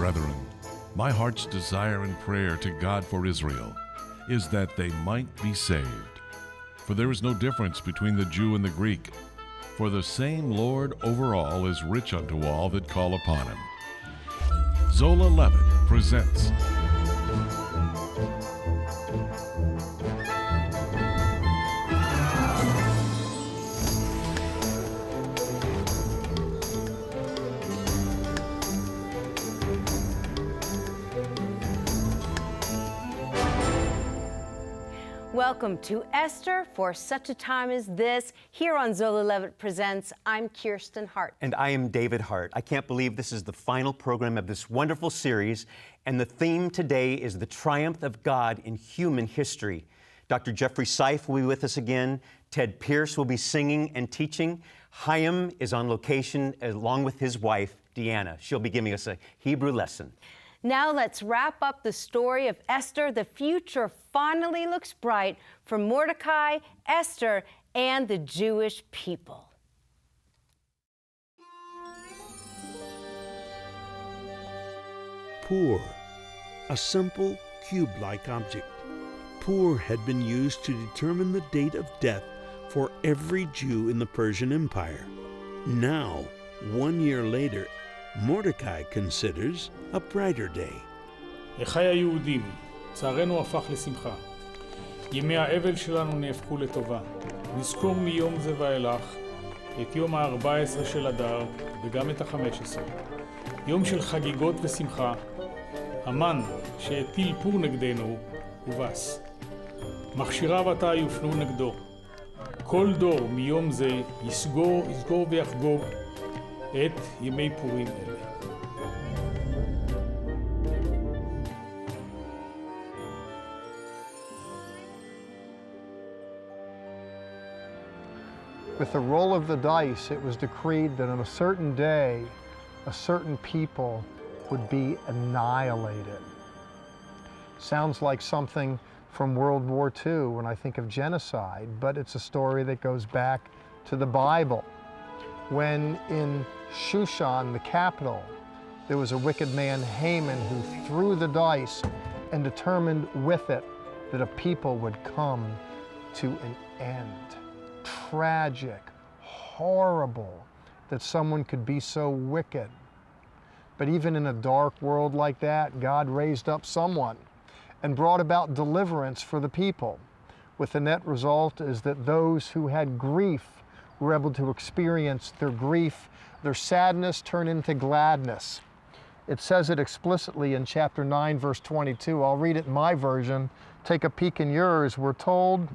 Brethren, my heart's desire and prayer to God for Israel is that they might be saved. For there is no difference between the Jew and the Greek, for the same Lord over all is rich unto all that call upon him. Zola Levitt presents Welcome to Esther for such a time as this. Here on Zola Levitt Presents, I'm Kirsten Hart. And I am David Hart. I can't believe this is the final program of this wonderful series, and the theme today is the triumph of God in human history. Dr. Jeffrey Seif will be with us again. Ted Pierce will be singing and teaching. Chaim is on location along with his wife, Deanna. She'll be giving us a Hebrew lesson. Now let's wrap up the story of Esther. The future finally looks bright for Mordecai, Esther, and the Jewish people. Pur, a simple cube-like object. Pur had been used to determine the date of death for every Jew in the Persian Empire. Now, 1 year later, Mordecai considers a brighter day. אחי היהודים, צערנו הפך לשמחה. ימי האבל שלנו נהפכו לטובה. נזכור מיום זה ואילך את יום ה-14 של אדר וגם את ה-15. יום של חגיגות ושמחה. המן שהטיל פור נגדנו הובס. מכשיריו עתה יופנו נגדו. כל דור מיום זה יסגור ויחגוג את ימי פורים אלה. With the roll of the dice, it was decreed that on a certain day, a certain people would be annihilated. Sounds like something from World War II when I think of genocide, but it's a story that goes back to the Bible. When in Shushan, the capital, there was a wicked man, Haman, who threw the dice and determined with it that a people would come to an end. Tragic, horrible that someone could be so wicked. But even in a dark world like that, God raised up someone and brought about deliverance for the people. With the net result is that those who had grief were able to experience their grief, their sadness turn into gladness. It says it explicitly in chapter 9, verse 22. I'll read it in my version. Take a peek in yours. We're told,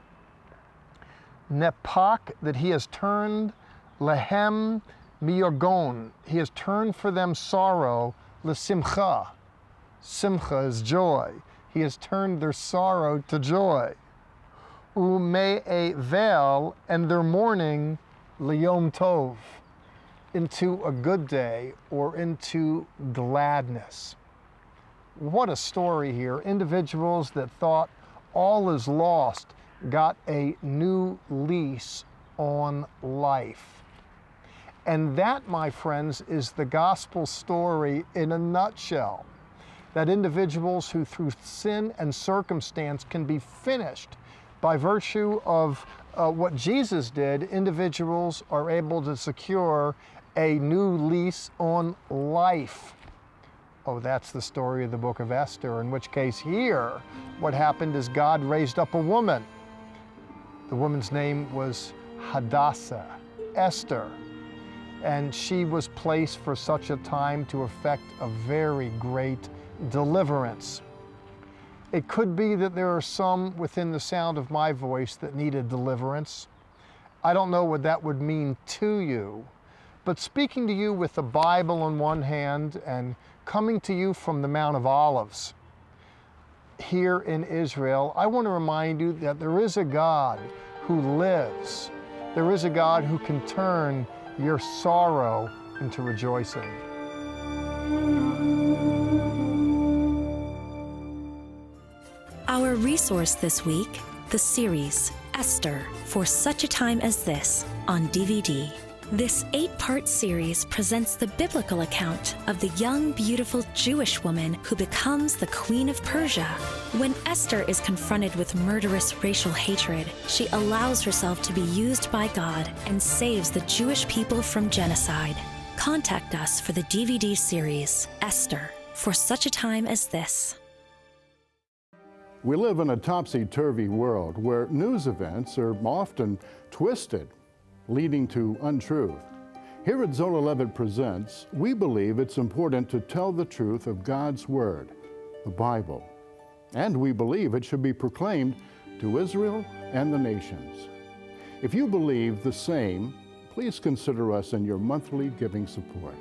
Nepak, that he has turned lehem miyagon. He has turned for them sorrow, lesimcha. Simcha is joy. He has turned their sorrow to joy. Ume'evel, and their mourning, liyom tov, into a good day or into gladness. What a story here. Individuals that thought all is lost got a new lease on life. And that, my friends, is the gospel story in a nutshell. That individuals who through sin and circumstance can be finished by virtue of what Jesus did, individuals are able to secure a new lease on life. Oh, that's the story of the book of Esther, in which case here, what happened is God raised up a woman. The woman's name was Hadassah, Esther, and she was placed for such a time to effect a very great deliverance. It could be that there are some within the sound of my voice that needed deliverance. I don't know what that would mean to you, but speaking to you with the Bible on one hand and coming to you from the Mount of Olives here in Israel, I want to remind you that there is a God who lives. There is a God who can turn your sorrow into rejoicing. Our resource this week, the series Esther for Such a Time as This on DVD. This 8-part series presents the biblical account of the young, beautiful Jewish woman who becomes the Queen of Persia. When Esther is confronted with murderous racial hatred, she allows herself to be used by God and saves the Jewish people from genocide. Contact us for the DVD series, Esther, for such a time as this. We live in a topsy-turvy world where news events are often twisted, leading to untruth. Here at Zola Levitt Presents, we believe it's important to tell the truth of God's Word, the Bible. And we believe it should be proclaimed to Israel and the nations. If you believe the same, please consider us in your monthly giving support.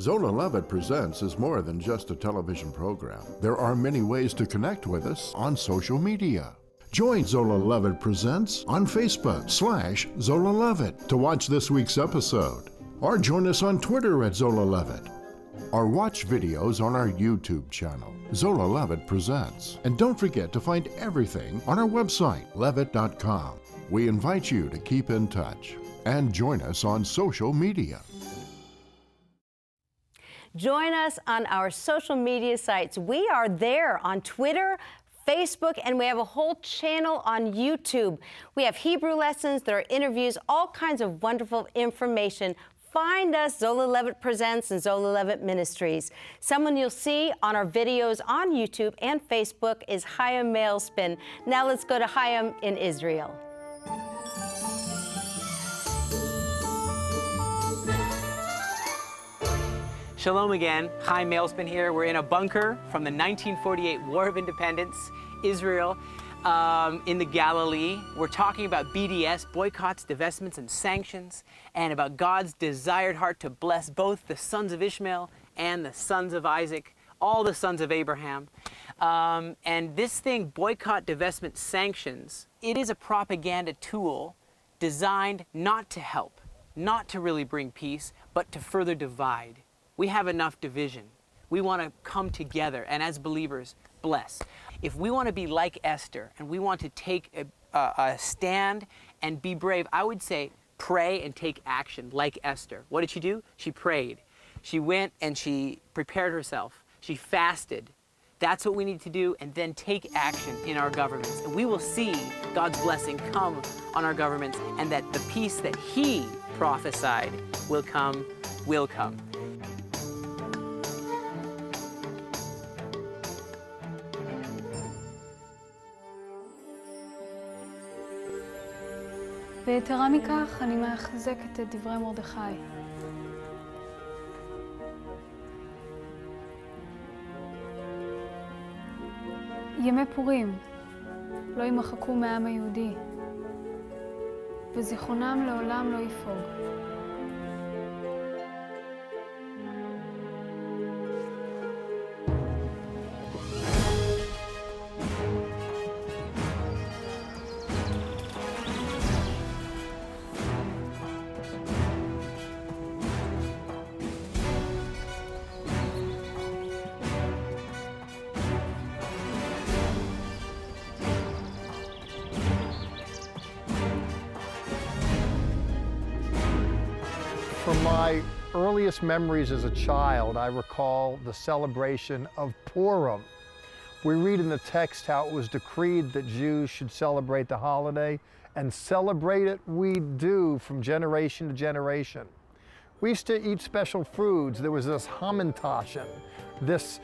Zola Levitt Presents is more than just a television program. There are many ways to connect with us on social media. Join Zola Levitt Presents on Facebook/Zola Levitt to watch this week's episode. Or join us on Twitter at Zola Levitt. Or watch videos on our YouTube channel, Zola Levitt Presents. And don't forget to find everything on our website, levitt.com. We invite you to keep in touch and join us on social media. Join us on our social media sites. We are there on Twitter, Facebook, and we have a whole channel on YouTube. We have Hebrew lessons, there are interviews, all kinds of wonderful information. Find us, Zola Levitt Presents and Zola Levitt Ministries. Someone you'll see on our videos on YouTube and Facebook is Chaim Mailspin. Now let's go to Chaim in Israel. Shalom again, Chaim Mailspin here. We're in a bunker from the 1948 War of Independence, Israel, in the Galilee. We're talking about BDS, boycotts, divestments, and sanctions, and about God's desired heart to bless both the sons of Ishmael and the sons of Isaac, all the sons of Abraham. And this thing, boycott, divestment, sanctions, it is a propaganda tool designed not to help, not to really bring peace, but to further divide. We have enough division. We want to come together and as believers, bless. If we want to be like Esther and we want to take a stand and be brave, I would say pray and take action like Esther. What did she do? She prayed. She went and she prepared herself. She fasted. That's what we need to do, and then take action in our governments. And we will see God's blessing come on our governments, and that the peace that He prophesied will come, will come. ויתרה מכך, אני מחזקת את דברי מרדכי. ימי פורים לא יימחקו מהעם היהודי, וזיכרונם לעולם לא יפוג. From my earliest memories as a child, I recall the celebration of Purim. We read in the text how it was decreed that Jews should celebrate the holiday, and celebrate it we do from generation to generation. We used to eat special foods. There was this hamantaschen, this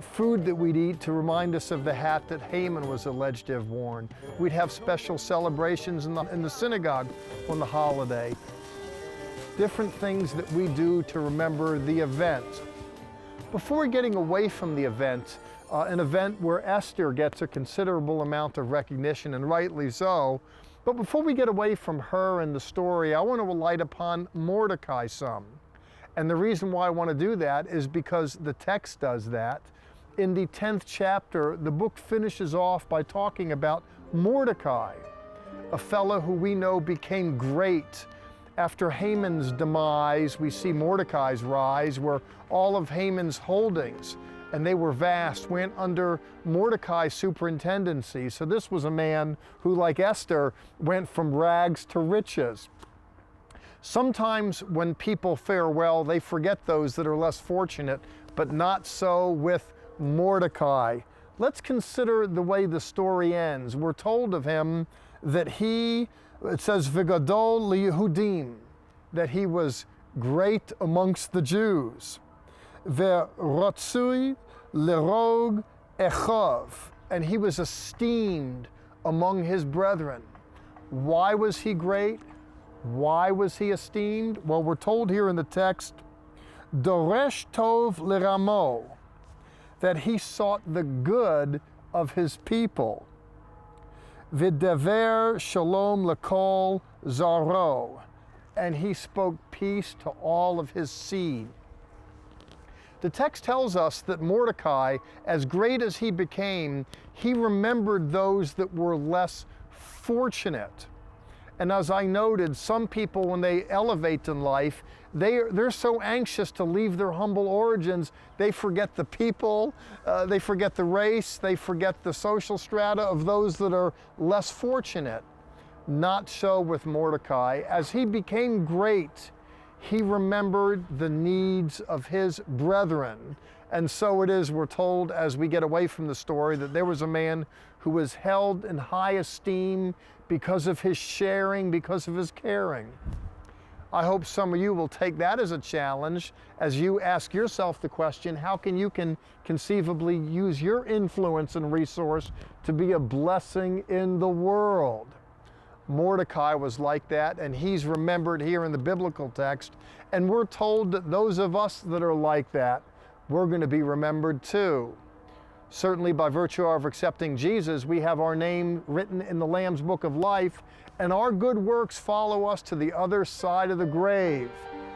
food that we'd eat to remind us of the hat that Haman was alleged to have worn. We'd have special celebrations in the synagogue on the holiday. Different things that we do to remember the event. Before getting away from the event, an event where Esther gets a considerable amount of recognition, and rightly so, but before we get away from her and the story, I want to alight upon Mordecai some. And the reason why I want to do that is because the text does that. In the 10th chapter, the book finishes off by talking about Mordecai, a fellow who we know became great. After Haman's demise, we see Mordecai's rise, where all of Haman's holdings and they were vast, went under Mordecai's superintendency. So this was a man who, like Esther, went from rags to riches. Sometimes when people fare well, they forget those that are less fortunate, but not so with Mordecai. Let's consider the way the story ends. We're told of him that it says, V'gadol liYehudim, that he was great amongst the Jews. Ve'rotzui lerog echav, and he was esteemed among his brethren. Why was he great? Why was he esteemed? Well, we're told here in the text, Doresh tov leramo, that he sought the good of his people. V'dever shalom lekol zaro, and he spoke peace to all of his seed. The text tells us that Mordecai, as great as he became, he remembered those that were less fortunate. And as I noted, some people, when they elevate in life, they're so anxious to leave their humble origins, they forget the people, they forget the race, they forget the social strata of those that are less fortunate. Not so with Mordecai. As he became great, he remembered the needs of his brethren. And so it is, we're told, as we get away from the story, that there was a man who was held in high esteem because of his sharing, because of his caring. I hope some of you will take that as a challenge as you ask yourself the question, how can you conceivably use your influence and resource to be a blessing in the world? Mordecai was like that, and he's remembered here in the biblical text, and we're told that those of us that are like that, we're going to be remembered too. Certainly by virtue of accepting Jesus, we have our name written in the Lamb's Book of Life, and our good works follow us to the other side of the grave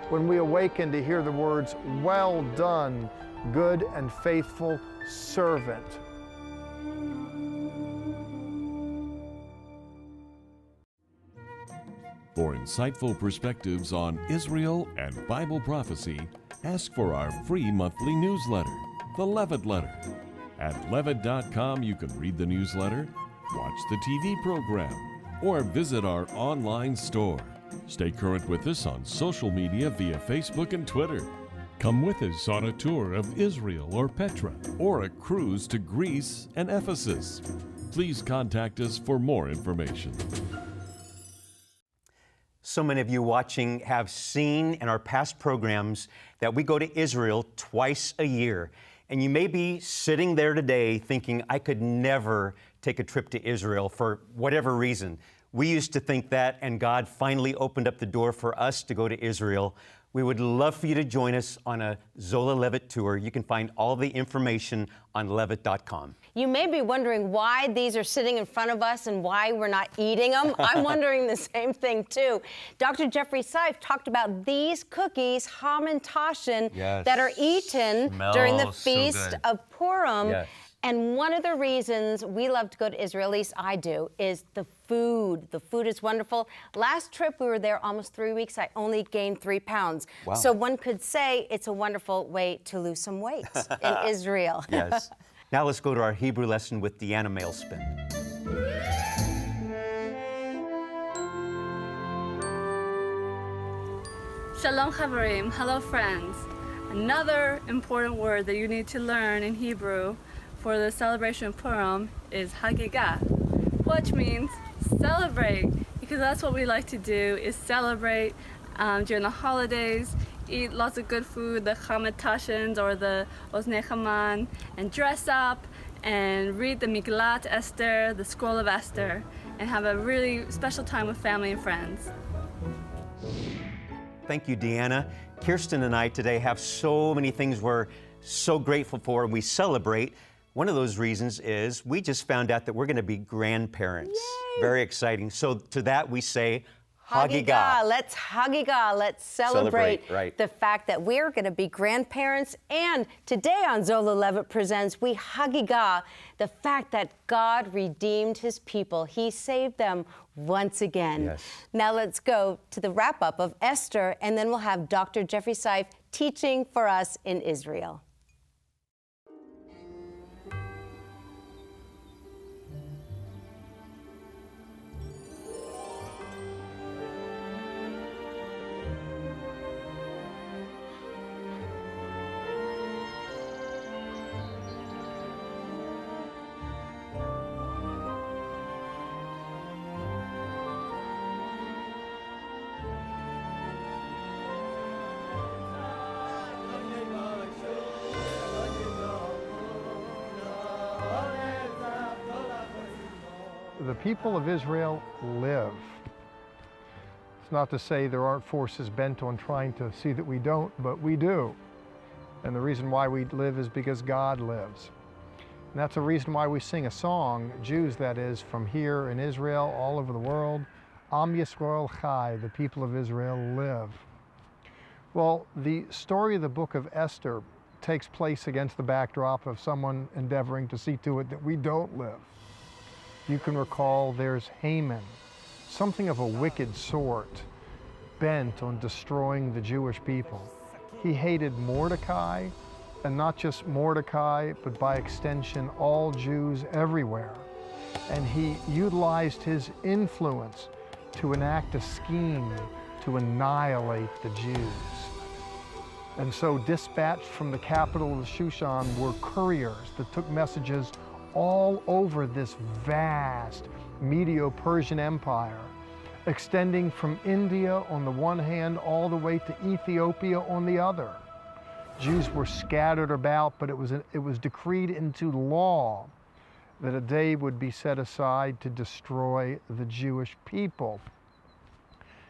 when we awaken to hear the words, "Well done, good and faithful servant." For insightful perspectives on Israel and Bible prophecy, ask for our free monthly newsletter, The Levitt Letter. At levitt.com, you can read the newsletter, watch the TV program, or visit our online store. Stay current with us on social media via Facebook and Twitter. Come with us on a tour of Israel or Petra, or a cruise to Greece and Ephesus. Please contact us for more information. So many of you watching have seen in our past programs that we go to Israel twice a year. And you may be sitting there today thinking, I could never take a trip to Israel for whatever reason. We used to think that, and God finally opened up the door for us to go to Israel. We would love for you to join us on a Zola Levitt tour. You can find all the information on levitt.com. You may be wondering why these are sitting in front of us and why we're not eating them. I'm wondering the same thing too. Dr. Jeffrey Seif talked about these cookies, ham and tashin, that are eaten during the feast of Purim. Yes. And one of the reasons we love to go to Israel, at least I do, is the food. The food is wonderful. Last trip, we were there almost 3 weeks. I only gained 3 pounds. Wow. So one could say it's a wonderful way to lose some weight in Israel. Yes. Now let's go to our Hebrew lesson with Deanna Mailspin. Shalom Chavarim. Hello friends. Another important word that you need to learn in Hebrew for the celebration of Purim is Hagigah, which means celebrate, because that's what we like to do, is celebrate during the holidays, eat lots of good food, the chametashins or the oznei haman, and dress up and read the Megillat Esther, the Scroll of Esther, and have a really special time with family and friends. Thank you, Deanna. Kirsten and I today have so many things we're so grateful for and we celebrate. One of those reasons is we just found out that we're going to be grandparents. Yay! Very exciting. So to that we say, Hagigah. Let's Hagigah. Let's celebrate the fact that we're going to be grandparents. And today on Zola Levitt Presents, we Hagigah the fact that God redeemed his people. He saved them once again. Yes. Now let's go to the wrap-up of Esther, and then we'll have Dr. Jeffrey Seif teaching for us in Israel. the people of Israel live. It's not to say there aren't forces bent on trying to see that we don't, but we do. And the reason why we live is because God lives. And that's a reason why we sing a song, Jews that is, from here in Israel, all over the world, Am Yisrael Chai, the people of Israel live. Well, the story of the book of Esther takes place against the backdrop of someone endeavoring to see to it that we don't live. You can recall there's Haman, something of a wicked sort, bent on destroying the Jewish people. He hated Mordecai, and not just Mordecai, but by extension, all Jews everywhere. And he utilized his influence to enact a scheme to annihilate the Jews. And so dispatched from the capital of Shushan were couriers that took messages all over this vast Medo-Persian Empire, extending from India on the one hand all the way to Ethiopia on the other. Jews were scattered about, but it was decreed into law that a day would be set aside to destroy the Jewish people.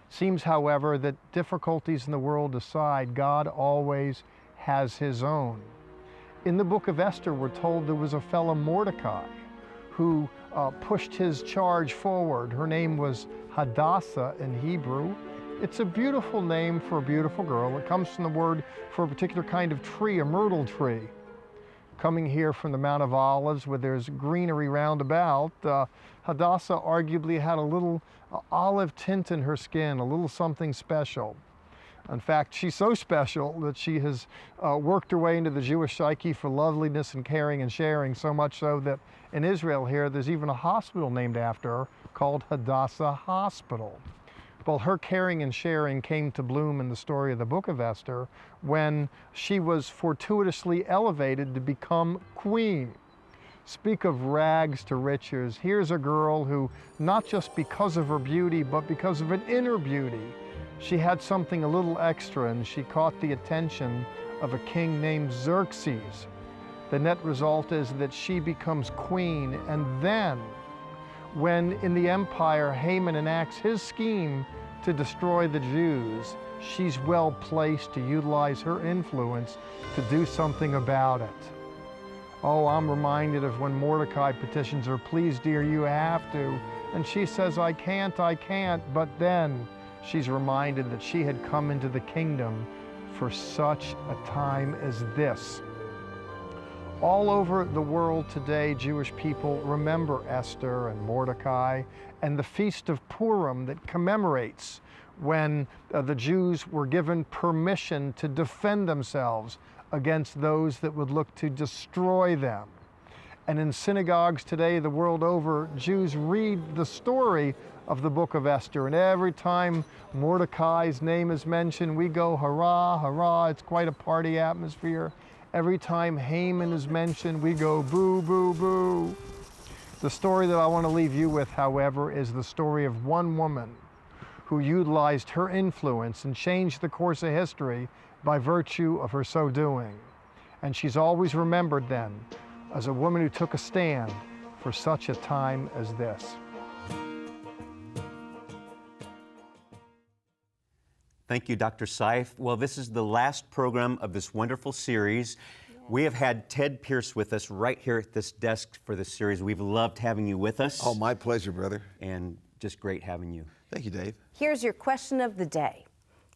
Seems, however, that difficulties in the world aside, God always has his own. In the book of Esther, we're told there was a fellow Mordecai who pushed his charge forward. Her name was Hadassah in Hebrew. It's a beautiful name for a beautiful girl. It comes from the word for a particular kind of tree, a myrtle tree. Coming here from the Mount of Olives where there's greenery round about, Hadassah arguably had a little olive tint in her skin, a little something special. In fact, she's so special that she has worked her way into the Jewish psyche for loveliness and caring and sharing, so much so that in Israel here, there's even a hospital named after her called Hadassah Hospital. Well, her caring and sharing came to bloom in the story of the book of Esther when she was fortuitously elevated to become queen. Speak of rags to riches. Here's a girl who, not just because of her beauty, but because of an inner beauty, she had something a little extra, and she caught the attention of a king named Xerxes. The net result is that she becomes queen, and then, when in the empire Haman enacts his scheme to destroy the Jews, she's well placed to utilize her influence to do something about it. Oh, I'm reminded of when Mordecai petitions her, please dear, you have to. And she says, I can't, but then she's reminded that she had come into the kingdom for such a time as this. All over the world today, Jewish people remember Esther and Mordecai and the Feast of Purim that commemorates when the Jews were given permission to defend themselves against those that would look to destroy them. And in synagogues today, the world over, Jews read the story of the book of Esther. And every time Mordecai's name is mentioned, we go, hurrah, hurrah. It's quite a party atmosphere. Every time Haman is mentioned, we go, boo, boo, boo. The story that I want to leave you with, however, is the story of one woman who utilized her influence and changed the course of history by virtue of her so doing. And she's always remembered then as a woman who took a stand for such a time as this. Thank you, Dr. Seif. Well, this is the last program of this wonderful series. Yes. We have had Ted Pierce with us right here at this desk for this series. We've loved having you with us. Oh, my pleasure, brother. And just great having you. Thank you, Dave. Here's your question of the day.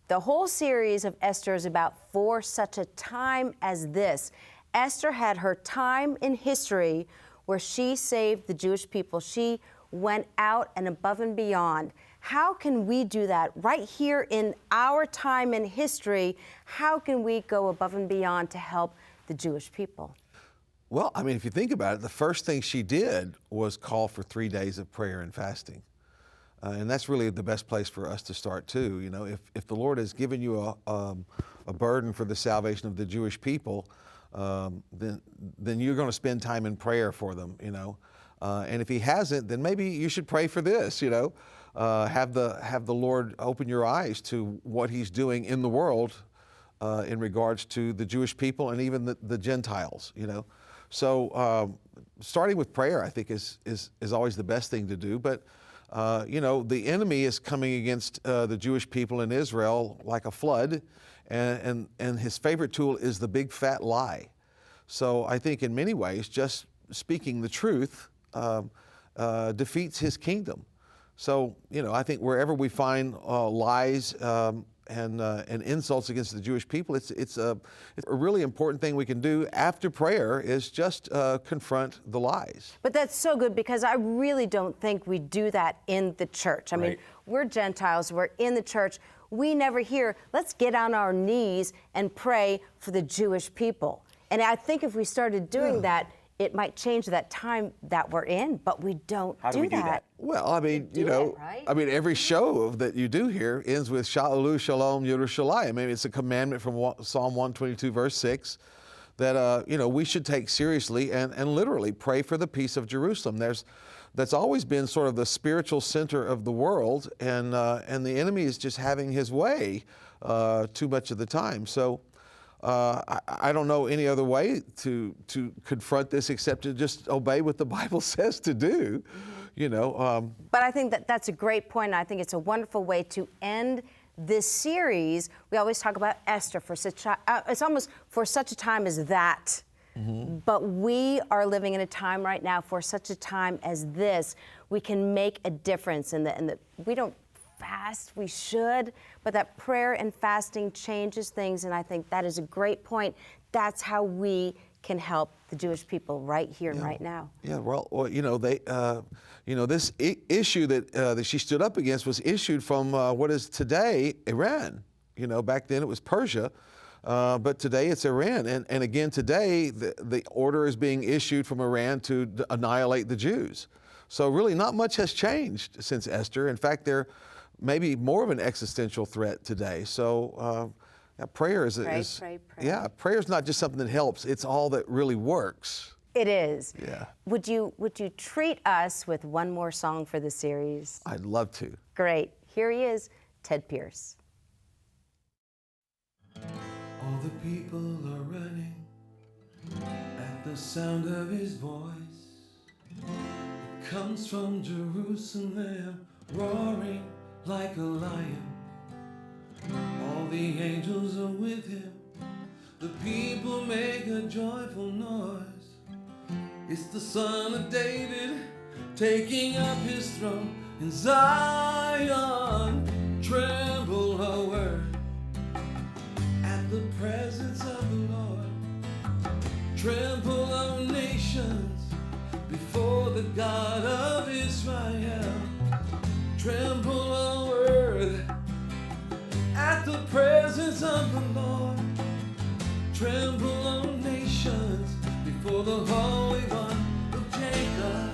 The whole series of Esther is about for such a time as this. Esther had her time in history where she saved the Jewish people. She went out and above and beyond. How can we do that right here in our time in history? How can we go above and beyond to help the Jewish people? Well, I mean, if you think about it, the first thing she did was call for 3 days of prayer and fasting. And that's really the best place for us to start too. You know, if the Lord has given you a burden for the salvation of the Jewish people, then you're going to spend time in prayer for them, you know. And if he hasn't, then maybe you should pray for this, you know. Have the Lord open your eyes to what he's doing in the world in regards to the Jewish people and even the Gentiles, you know. So starting with prayer, I think, is always the best thing to do. But the enemy is coming against the Jewish people in Israel like a flood, and his favorite tool is the big fat lie. So I think in many ways, just speaking the truth defeats his kingdom. So, I think wherever we find lies and insults against the Jewish people, it's a really important thing we can do after prayer is just confront the lies. But that's so good, because I really don't think we do that in the church. I mean, we're Gentiles, we're in the church. We never hear, let's get on our knees and pray for the Jewish people. And I think if we started doing that, it might change that time that we're in, but we don't How do we do that? Well, I mean, every show that you do here ends with Sha'alu Shalom Yerushalayim. I mean, it's a commandment from Psalm 122, verse 6, that, we should take seriously and literally pray for the peace of Jerusalem. That's always been sort of the spiritual center of the world, and the enemy is just having his way too much of the time. So I don't know any other way to confront this except to just obey what the Bible says to do, But I think that's a great point, and I think it's a wonderful way to end this series. We always talk about Esther it's almost for such a time as that. Mm-hmm. But we are living in a time right now, for such a time as this, we can make a difference in the we don't fast, we should, but that prayer and fasting changes things, and I think that is a great point. That's how we can help the Jewish people right here and right now. Yeah, well, this issue that she stood up against was issued from what is today Iran. Back then it was Persia, but today it's Iran. And again, today the order is being issued from Iran to annihilate the Jews. So really not much has changed since Esther. In fact, they're maybe more of an existential threat today. So prayer is pray. Yeah, prayer is not just something that helps, it's all that really works. It is. Yeah. Would you treat us with one more song for the series? I'd love to. Great. Here he is, Ted Pierce. All the people are running at the sound of his voice. It comes from Jerusalem, roaring like a lion. All the angels are with him. The people make a joyful noise. It's the Son of David taking up his throne in Zion. Tremble, O word, at the presence of the Lord. Tremble, O nations, before the God of Israel. Tremble, O earth, at the presence of the Lord. Tremble, O nations, before the Holy One of Jacob.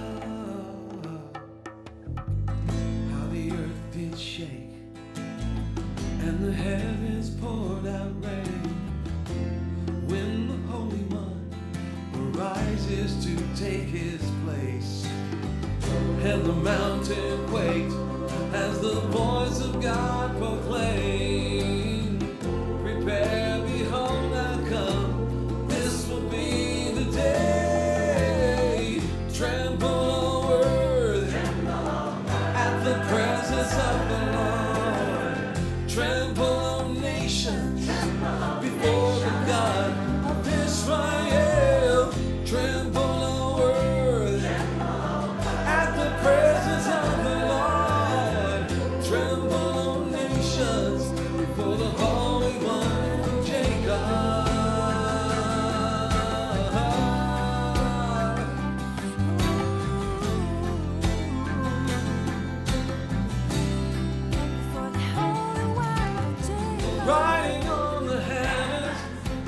How the earth did shake, and the heavens poured out rain, when the Holy One arises to take his place. And the mountain quaked as the voice of God proclaimed, prepare, behold, I come, this will be the day. Tremble, O earth, at the presence of the Lord. Tremble, O nations, before the God of Israel. Tremble, O earth, at the presence of the Lord. Tremble, O nations, before the Holy One of Jacob. Riding on the heavens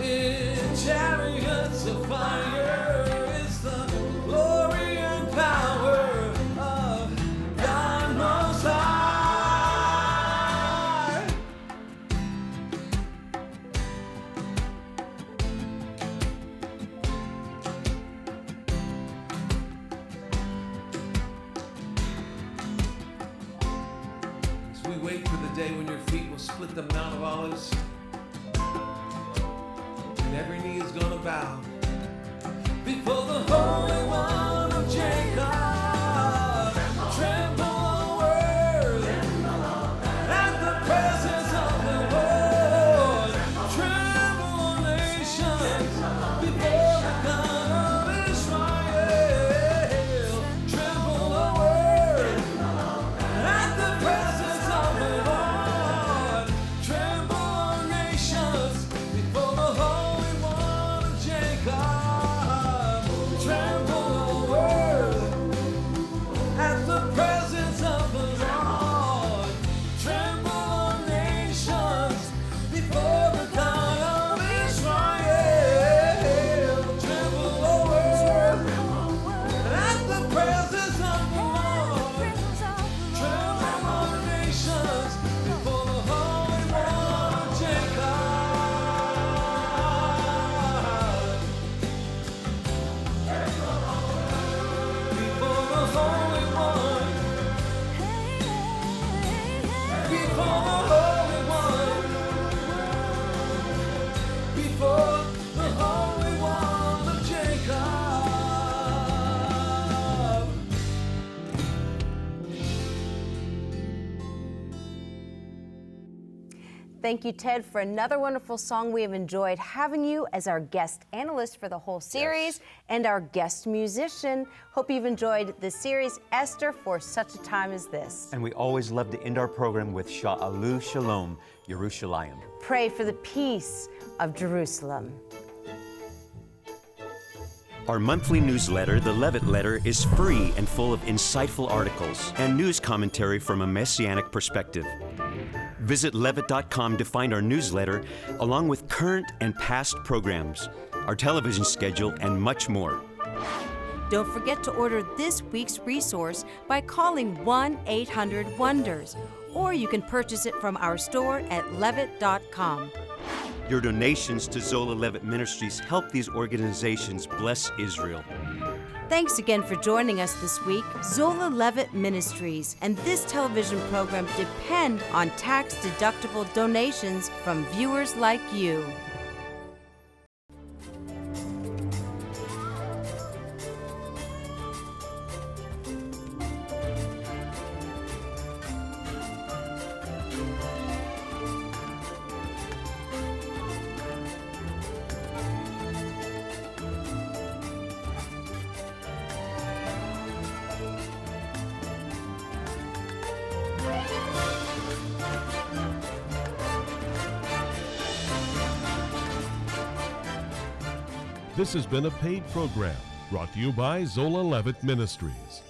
in chariots of fire, it's the glory and power of God Most High. As we wait for the day when your feet will split the Mount of Olives, and every knee is gonna bow before the Holy One of Jacob. Tremble, O earth, at the presence of the Lord. Tremble, O nations, before the God of Israel. Tremble, O earth, at the presence of the Lord. Tremble, O nations, before the Holy One of Jacob. Tremble, O earth, at the presence of the Lord. Tremble, O nations, before the God of Israel. Tremble, O earth, at the presence of the Lord. Tremble, O nations, before the Holy One of Jacob. Before the Holy One, before the Holy One, before the Holy One of Jacob. Thank you, Ted, for another wonderful song. We have enjoyed having you as our guest analyst for the whole series and our guest musician. Hope you've enjoyed the series, Esther, for such a time as this. And we always love to end our program with Sha'alu Shalom, Yerushalayim. Pray for the peace of Jerusalem. Our monthly newsletter, The Levitt Letter, is free and full of insightful articles and news commentary from a messianic perspective. Visit levitt.com to find our newsletter, along with current and past programs, our television schedule, and much more. Don't forget to order this week's resource by calling 1-800-WONDERS, or you can purchase it from our store at levitt.com. Your donations to Zola Levitt Ministries help these organizations bless Israel. Thanks again for joining us this week. Zola Levitt Ministries and this television program depend on tax-deductible donations from viewers like you. This has been a paid program brought to you by Zola Levitt Ministries.